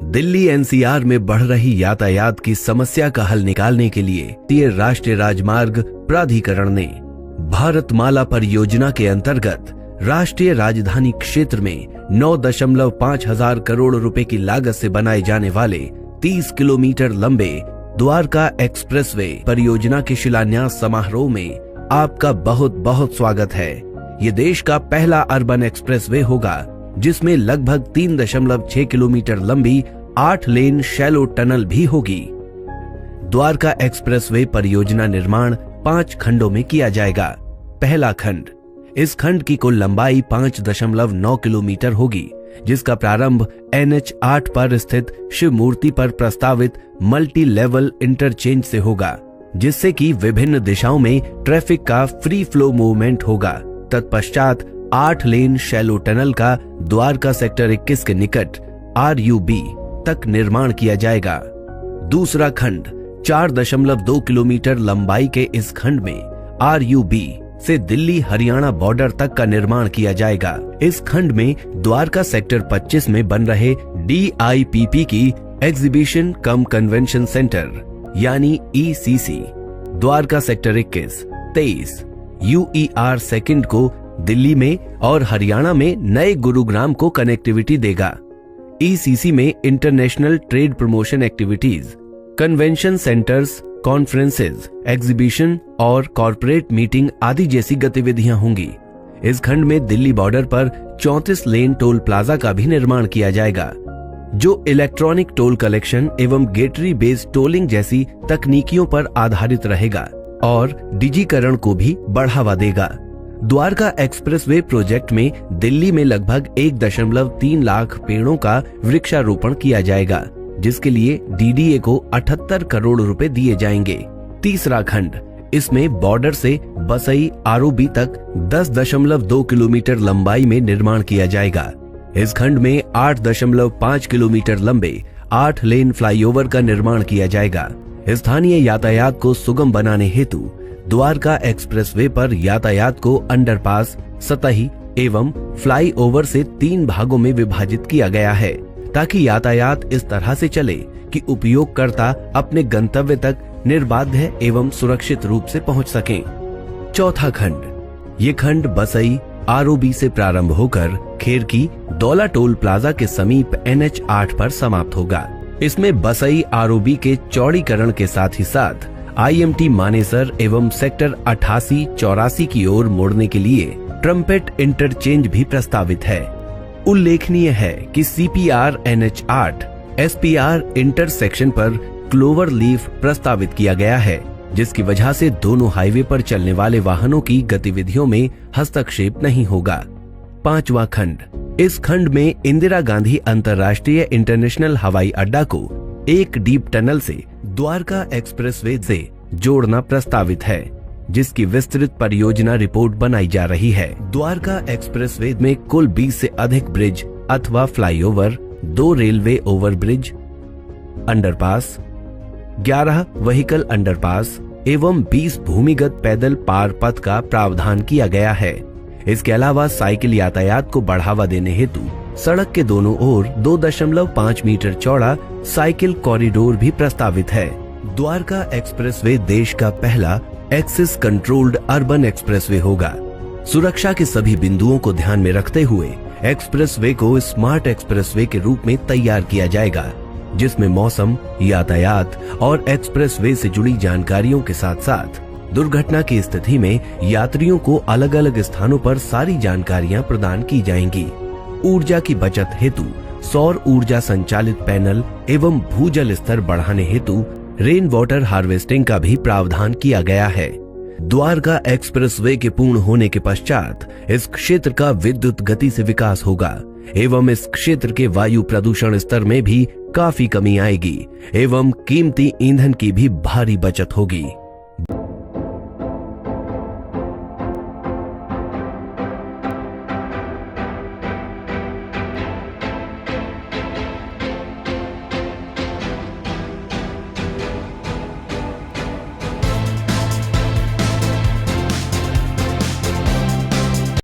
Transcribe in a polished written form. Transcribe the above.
Delhi NCR में बढ़ रही यातायात की समस्या का हल निकालने के लिए राष्ट्रीय राजमार्ग प्राधिकरण ने भारतमाला परियोजना के अंतर्गत राष्ट्रीय राजधानी क्षेत्र में 9.5 हजार करोड़ रुपए की लागत से बनाए जाने वाले 30 किलोमीटर लंबे द्वारका एक्सप्रेसवे परियोजना के शिलान्यास समारोह में आपका बहुत बहुत स्वागत है। ये देश का पहला अर्बन एक्सप्रेसवे होगा जिसमें लगभग 3.6 किलोमीटर लंबी 8 लेन शैलो टनल भी होगी। द्वारका एक्सप्रेसवे परियोजना निर्माण 5 खंडों में किया जाएगा। पहला खंड, इस खंड की कुल लंबाई 5.9 किलोमीटर होगी, जिसका प्रारंभ NH 8 पर स्थित शिव मूर्ति पर प्रस्तावित मल्टी लेवल इंटरचेंज से होगा, जिससे कि विभिन्न दिशाओं में ट्रैफिक का फ्री फ्लो मूवमेंट होगा। तत्पश्चात 8 लेन शैलो टनल का द्वारका सेक्टर 21 के निकट RUB तक निर्माण किया जाएगा। दूसरा खंड, 4.2 किलोमीटर लंबाई के इस खंड में RUB से दिल्ली हरियाणा बॉर्डर तक का निर्माण किया जाएगा। इस खंड में द्वारका सेक्टर 25 में बन रहे DIPP की एग्जीबिशन कम कन्वेंशन सेंटर यानी ECC, Dwarka sector 21, 23 UER second को दिल्ली में और हरियाणा में नए गुरुग्राम को कनेक्टिविटी देगा। ECC में international trade promotion activities, convention centres, conferences, exhibition और कॉर्पोरेट मीटिंग आदि जैसी गतिविधियां होंगी। इस खंड में दिल्ली बॉर्डर पर 34 लेन टोल प्लाजा का भी निर्माण किया जाएगा, जो इलेक्ट्रॉनिक टोल कलेक्शन एवं गेटरी बेस्ड टोलिंग जैसी तकनीकियों पर आधारित रहेगा और डिजिकरण को भी बढ़ावा देगा। द्वारका एक्सप्रेसवे प्रोजेक्ट में दिल्ली में लगभग 1.3 लाख पेड़ों का वृक्षारोपण किया जाएगा, जिसके लिए DDA को 78 करोड़ रुपए दिए जाएंगे। तीसरा खंड, इसमें बॉर्डर से बसई ROB तक 10.2 किलोमीटर लंबाई में निर्माण किया जाएगा। इस खंड में 8.5 किलोमीटर लंबे 8 लेन फ्लाईओवर का निर्माण किया जाएगा। स्थानीय यातायात को सुगम बनाने हेतु द्वारका एक्सप्रेसवे पर यातायात को अंडरपास, सतही एवं फ्लाईओवर से 3 भागों में विभाजित किया गया है, ताकि यातायात इस तरह से चले कि उपयोगकर्ता अपने गंतव्य तक निर्बाध एवं सुरक्षित रूप से पहुंच सकें। चौथा खंड, ये खंड बसई ROB से प्रारंभ होकर खेरकी दौला टोल प्लाजा के समीप NH 8 पर समाप्त होगा। इसमें बसई ROB के चौड़ीकरण के साथ ही साथ IMT मानेसर एवं सेक्टर 88-84 की ओर मोड़ने के लिए ट्रम्पेट इंटरचेंज भी प्रस्तावित है। उल्लेखनीय है कि CPR NH 8 SPR इंटरसेक्शन पर क्लोवर लीफ प्रस्तावित किया गया है, जिसकी वजह से दोनों हाईवे पर चलने वाले वाहनों की गतिविधियों में हस्तक्षेप नहीं होगा। पांचवा खंड, इस खंड में इंदिरा गांधी अंतर्राष्ट्रीय इंटरनेशनल हवाई अड्डा को एक डीप टनल से द्वारका एक्सप्रेसवे से जोड़ना प्रस्तावित है, जिसकी विस्तृत परियोजना रिपोर्ट बनाई जा रही है। द्वारका एक्सप्रेसवे में कुल 20 से अधिक ब्रिज अथवा flyover, 2 railway overbridge, underpass, 11 vehicle underpass एवं 20 भूमिगत पैदल पार पथ का प्रावधान किया गया है। इसके अलावा साइकिल यातायात को बढ़ावा देने हेतु सड़क के दोनों ओर 2.5 मीटर चौड़ा साइकिल कॉरिडोर भी प्रस्तावित है। द्वारका एक्सप्रेसवे देश का पहला एक्सेस कंट्रोल्ड अर्बन एक्सप्रेसवे होगा। सुरक्षा के सभी बिंदुओं को ध्यान में रखते हुए एक्सप्रेसवे को स्मार्ट एक्सप्रेसवे के रूप में तैयार किया जाएगा, जिसमें मौसम, यातायात और एक्सप्रेसवे से जुड़ी जानकारियों के साथ साथ दुर्घटना की स्थिति में यात्रियों को अलग अलग स्थानों पर सारी जानकारियां प्रदान की जाएंगी। ऊर्जा की बचत हेतु सौर ऊर्जा संचालित पैनल एवं भूजल स्तर बढ़ाने हेतु रेन वाटर हार्वेस्टिंग का भी प्रावधान किया गया है। द्वारका एक्सप्रेसवे के पूर्ण होने के पश्चात इस क्षेत्र का विद्युत गति से विकास होगा एवं इस क्षेत्र के वायु प्रदूषण स्तर में भी काफी कमी आएगी एवं कीमती ईंधन की भी भारी बचत होगी।